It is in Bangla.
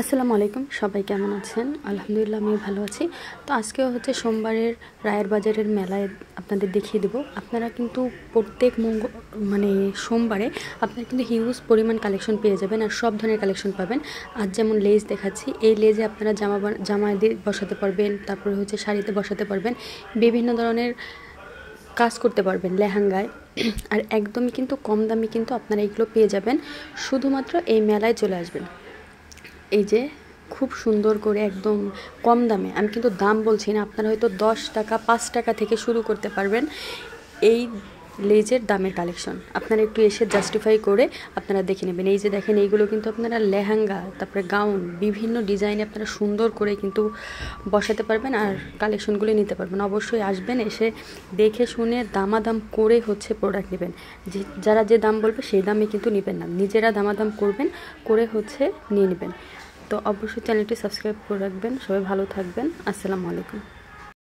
আসসালামু আলাইকুম, সবাই কেমন আছেন? আলহামদুলিল্লাহ আমি ভালো আছি। তো আজকেও হচ্ছে সোমবারের রায়ের বাজারের মেলায় আপনাদের দেখিয়ে দেব। আপনারা কিন্তু প্রত্যেক সোমবারে আপনারা কিন্তু হিউজ পরিমাণ কালেকশন পেয়ে যাবেন আর সব ধরনের কালেকশন পাবেন। আজ যেমন লেজ দেখাচ্ছি, এই লেজে আপনারা জামা দিয়ে বসাতে পারবেন, তারপরে হচ্ছে শাড়িতে বসাতে পারবেন, বিভিন্ন ধরনের কাজ করতে পারবেন লেহেঙ্গায়। আর একদমই কিন্তু কম দামে কিন্তু আপনারা এগুলো পেয়ে যাবেন। শুধুমাত্র এই মেলায় চলে আসবেন। এই যে খুব সুন্দর করে একদম কম দামে, আমি কিন্তু দাম বলছি না, আপনারা হয়তো 10 টাকা 5 টাকা থেকে শুরু করতে পারবেন এই লেজের দামের কালেকশন। আপনারা একটু এসে জাস্টিফাই করে আপনারা দেখে নেবেন। এই যে দেখেন, এইগুলো কিন্তু আপনারা লেহেঙ্গা, তারপরে গাউন, বিভিন্ন ডিজাইনে আপনারা সুন্দর করে কিন্তু বসাতে পারবেন আর কালেকশনগুলো নিতে পারবেন। অবশ্যই আসবেন, এসে দেখে শুনে দামাদাম করে হচ্ছে প্রোডাক্ট নেবেন। যারা যে দাম বলবে সেই দামে কিন্তু নেবেন না, নিজেরা দামাদাম করবেন, করে হচ্ছে নিয়ে নেবেন। তো অবশ্যই চ্যানেলটি সাবস্ক্রাইব করে রাখবেন। সবাই ভালো থাকবেন। আসসালামু আলাইকুম।